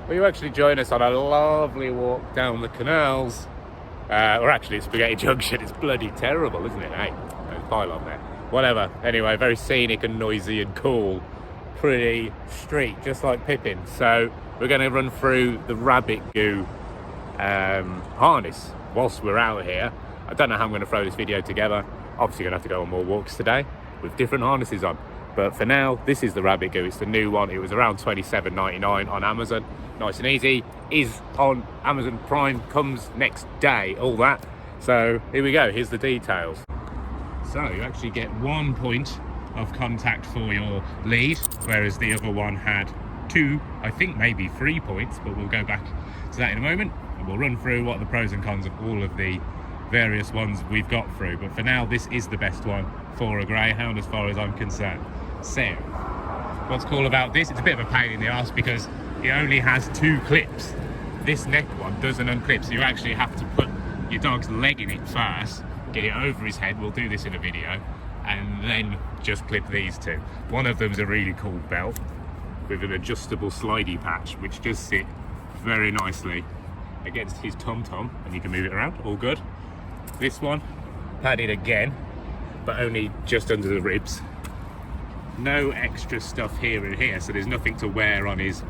Will you actually join us on a lovely walk down the canals? Or actually, it's Spaghetti Junction. It's bloody terrible, isn't it? Hey, no pylon there. Whatever. Anyway, very scenic and noisy and cool. Pretty street, just like Pippin. So we're going to run through the RABBITGOO harness whilst we're out here. I don't know how I'm going to throw this video together. Obviously, going to have to go on more walks today with different harnesses on. But for now, this is the RABBITGOO. It's the new one. It was around $27.99 on Amazon. Nice and easy. Is on Amazon Prime, comes next day, all that. So here we go. Here's the details. So you actually get 1 point of contact for your lead, whereas the other one had 2, I think maybe 3 points, but we'll go back to that in a moment. And we'll run through what are the pros and cons of all of the various ones we've got through. But for now, this is the best one for a Greyhound as far as I'm concerned. So what's cool about this, it's a bit of a pain in the ass because it only has 2 clips. This neck one doesn't unclip, so you actually have to put your dog's leg in it first, get it over his head, we'll do this in a video, and then just clip these 2. One of them's a really cool belt with an adjustable slidey patch which just sit very nicely against his tom-tom, and you can move it around, all good. This one, padded again, but only just under the ribs. No extra stuff here and here, so there's nothing to wear on his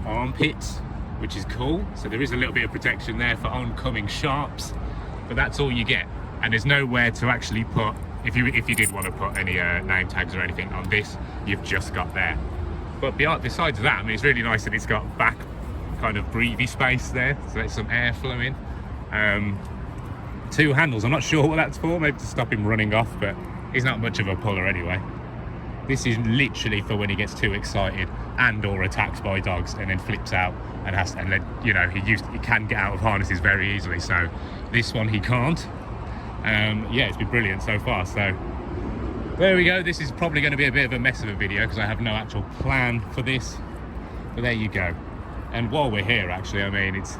armpits, which is cool. So there is a little bit of protection there for oncoming sharps, but that's all you get. And there's nowhere to actually put, if you did want to put any name tags or anything on this, you've just got there. But besides that, I mean, it's really nice that it's got back kind of breathy space there, so there's some air flowing. 2 handles, I'm not sure what that's for, maybe to stop him running off, but he's not much of a puller anyway. This is literally for when he gets too excited and or attacks by dogs and then flips out and then, you know, he can get out of harnesses very easily. So this one he can't. Yeah, it's been brilliant so far. So there we go. This is probably going to be a bit of a mess of a video because I have no actual plan for this. But there you go. And while we're here, actually, I mean, it's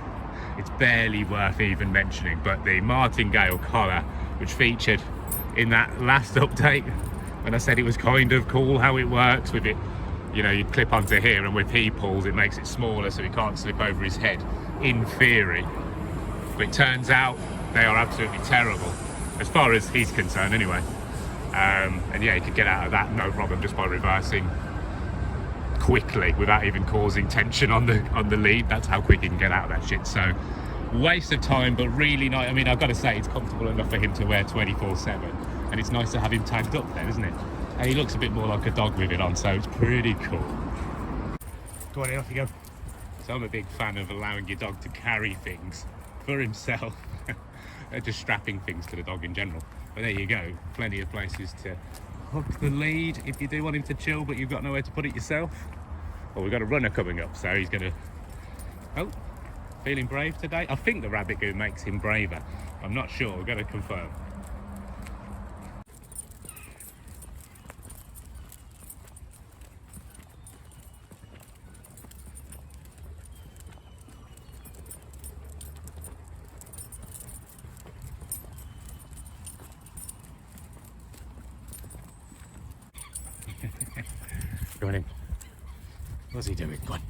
barely worth even mentioning, but the martingale collar, which featured in that last update, when I said it was kind of cool how it works with it, you know, you clip onto here, and with he pulls it makes it smaller so he can't slip over his head, in theory. But it turns out they are absolutely terrible, as far as he's concerned anyway. And yeah, you could get out of that no problem just by reversing quickly without even causing tension on the lead. That's how quick you can get out of that shit. So waste of time, but really nice. I mean, I've got to say, it's comfortable enough for him to wear 24/7. And it's nice to have him tagged up then, isn't it? And he looks a bit more like a dog with it on, so it's pretty cool. Go on in, off you go. So I'm a big fan of allowing your dog to carry things for himself. Just strapping things to the dog in general. But there you go, plenty of places to hook the lead if you do want him to chill, but you've got nowhere to put it yourself. Well, we've got a runner coming up, so he's gonna... Oh, feeling brave today? I think the RABBITGOO makes him braver. I'm not sure, we've got to confirm. Go on in. What's he doing? Go on.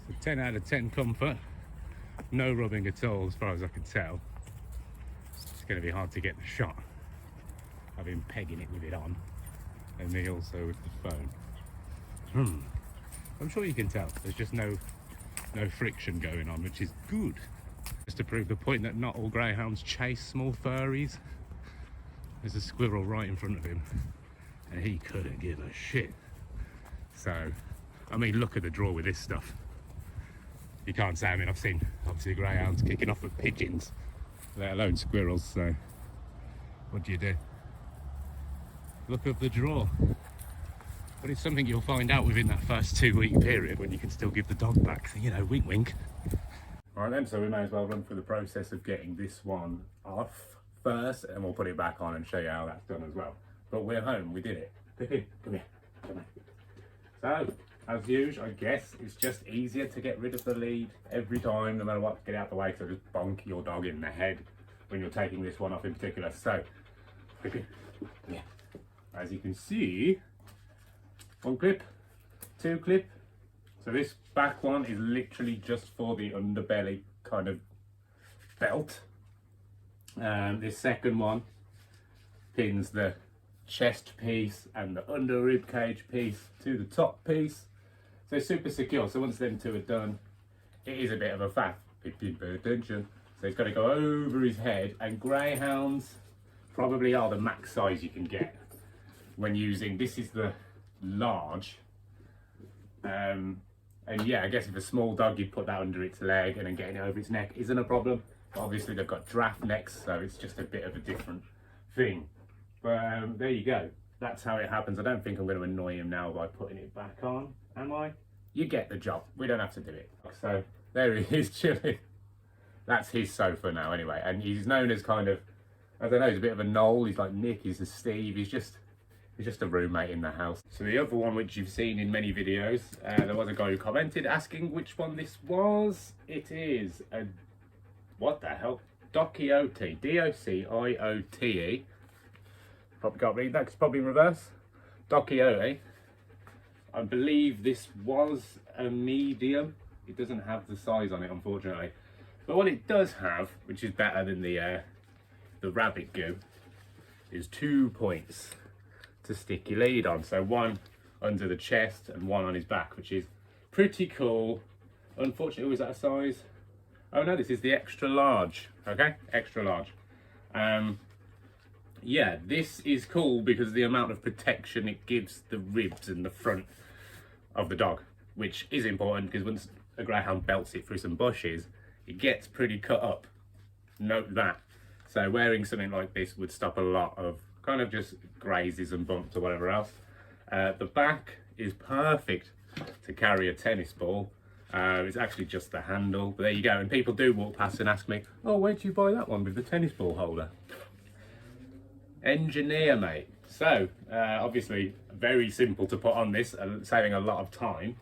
So 10 out of 10 comfort. No rubbing at all as far as I can tell. It's going to be hard to get the shot of him pegging it with it on. And me also with the phone. I'm sure you can tell. There's just no friction going on, which is good. Just to prove the point that not all greyhounds chase small furries. There's a squirrel right in front of him and he couldn't give a shit. So, I mean, look at the draw with this stuff. You can't say, I mean, I've seen obviously greyhounds kicking off at pigeons, let alone squirrels, so what do? Look at the draw. But it's something you'll find out within that first 2-week period when you can still give the dog back, so, you know, wink wink. All right then, so we may as well run through the process of getting this one off first, and we'll put it back on and show you how that's done as well. But we're home, we did it. Pippin, come here, come here. So, as usual, I guess it's just easier to get rid of the lead every time, no matter what, get out the way, so just bonk your dog in the head when you're taking this one off in particular. So, Pippin, come here. as you can see, 1 clip, 2 clip. So this back one is literally just for the underbelly kind of belt. This second one pins the chest piece and the under rib cage piece to the top piece. So it's super secure. So once them two are done, it is a bit of a faff. Pay attention. So it's got to go over his head, and greyhounds probably are the max size you can get when using. This is the large. And yeah, I guess if a small dog, you'd put that under its leg, and then getting it over its neck isn't a problem. But obviously they've got draft necks, so it's just a bit of a different thing. But there you go. That's how it happens. I don't think I'm going to annoy him now by putting it back on, am I? You get the job. We don't have to do it. So there he is, chilling. That's his sofa now anyway. And he's known as kind of, I don't know, he's a bit of a Noel. He's like Nick, he's a Steve. He's just a roommate in the house. So the other one, which you've seen in many videos, there was a guy who commented asking which one this was. It is a, what the hell? DOCIOTE, D-O-C-I-O-T-E. Probably can't read that because it's probably in reverse. DOCIOTE. I believe this was a medium. It doesn't have the size on it, unfortunately. But what it does have, which is better than the RABBITGOO, is 2 points to stick your lead on. So one under the chest and one on his back, which is pretty cool. Unfortunately, was that a size? Oh no, this is the extra large. Okay, extra large. Yeah, this is cool because of the amount of protection it gives the ribs and the front of the dog, which is important because once a greyhound belts it through some bushes, it gets pretty cut up. Note that. So wearing something like this would stop a lot of kind of just grazes and bumps or whatever else. The back is perfect to carry a tennis ball. It's actually just the handle, but there you go. And people do walk past and ask me, oh, where'd you buy that one with the tennis ball holder? Engineer, mate. So obviously very simple to put on this, saving a lot of time.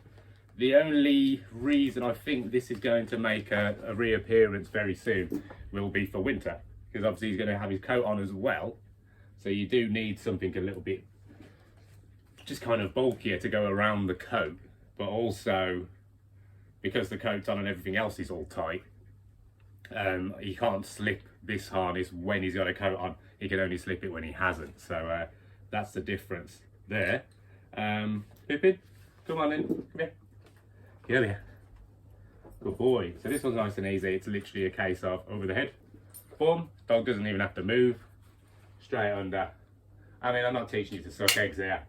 The only reason I think this is going to make a reappearance very soon will be for winter, because obviously he's going to have his coat on as well. So you do need something a little bit just kind of bulkier to go around the coat, but also because the coat's on and everything else is all tight, he can't slip this harness when he's got a coat on. He can only slip it when he hasn't. So that's the difference there. Pippin, come on in, come here. Get over here. Good boy. So this one's nice and easy. It's literally a case of over the head, boom, dog doesn't even have to move, straight under. I mean, I'm not teaching you to suck eggs here,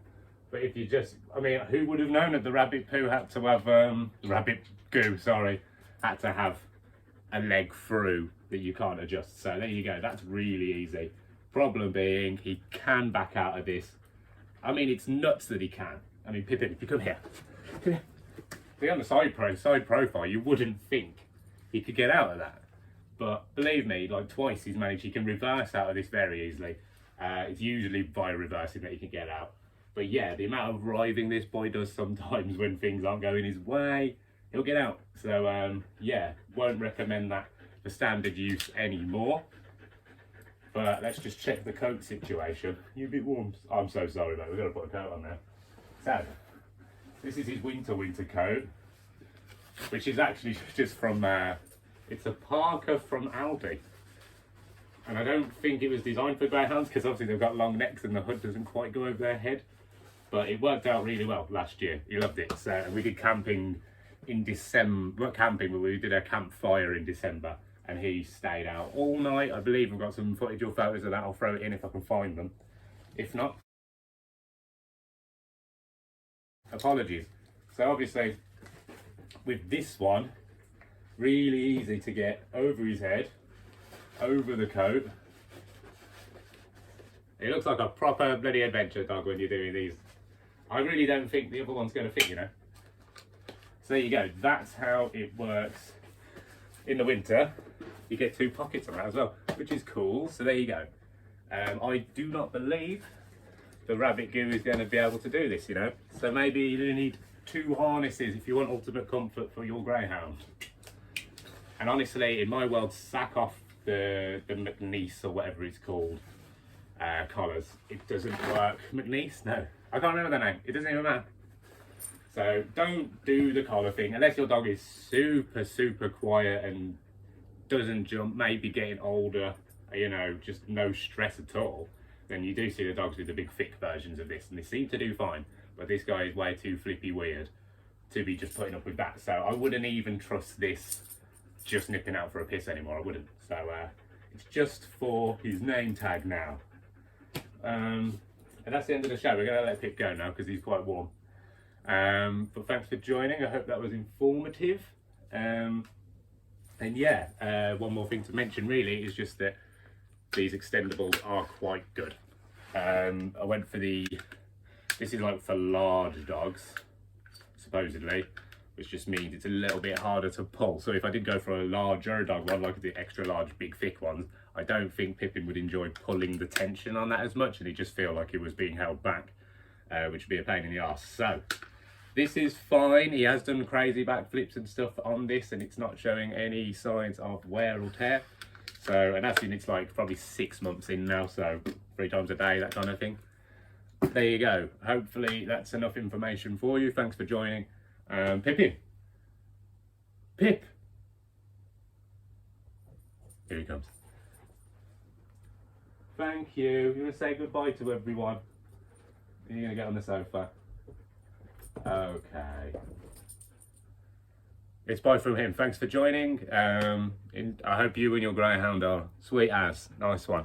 but if you just, I mean, who would have known that the RABBITGOO had to have, RABBITGOO, sorry, had to have a leg through that you can't adjust. So there you go, that's really easy. Problem being, he can back out of this. I mean, it's nuts that he can. I mean, Pippin, if you come here, come here. See, on the side profile, you wouldn't think he could get out of that. But believe me, like twice he's managed, he can reverse out of this very easily. It's usually by reversing that he can get out. But yeah, the amount of writhing this boy does sometimes when things aren't going his way, he'll get out. So yeah, won't recommend that for standard use anymore. But let's just check the coat situation. You're a bit warm. I'm so sorry, mate. We've got to put a coat on there. So, this is his winter coat, which is actually just from, it's a Parker from Aldi. And I don't think it was designed for greyhounds because obviously they've got long necks and the hood doesn't quite go over their head. But it worked out really well last year. He loved it. So we did camping in December, not camping, but we did a campfire in December. And he stayed out all night. I believe I've got some footage or photos of that. I'll throw it in if I can find them. If not, apologies. So obviously, with this one, really easy to get over his head, over the coat. It looks like a proper bloody adventure dog when you're doing these. I really don't think the other one's going to fit, you know. So there you go. That's how it works in the winter. You get 2 pockets on that as well, which is cool. So there you go. I do not believe the RABBITGOO is going to be able to do this, you know. So maybe you need 2 harnesses if you want ultimate comfort for your greyhound. And honestly, in my world, sack off the McNeese or whatever it's called. collars. It doesn't work. McNeese? No. I can't remember the name. It doesn't even matter. So don't do the collar thing unless your dog is super, super quiet and doesn't jump, maybe getting older, you know, just no stress at all. Then you do see the dogs with the big thick versions of this and they seem to do fine. But this guy is way too flippy weird to be just putting up with that. So I wouldn't even trust this just nipping out for a piss anymore. I wouldn't. So it's just for his name tag now. And that's the end of the show. We're going to let Pip go now because he's quite warm. But thanks for joining. I hope that was informative. And yeah, one more thing to mention really is just that these extendables are quite good. I went for this is like for large dogs, supposedly, which just means it's a little bit harder to pull. So if I did go for a larger dog one, like the extra large, big, thick ones, I don't think Pippin would enjoy pulling the tension on that as much, and he'd just feel like he was being held back, which would be a pain in the arse. So this is fine. He has done crazy backflips and stuff on this, and it's not showing any signs of wear or tear. So, and that's in, it's like probably 6 months in now, so 3 times a day, that kind of thing. There you go. Hopefully that's enough information for you. Thanks for joining. Pippin. Pip. Here he comes. Thank you. You're going to say goodbye to everyone. You're going to get on the sofa. Okay. It's bye from him. Thanks for joining. I hope you and your Greyhound are sweet as. Nice one.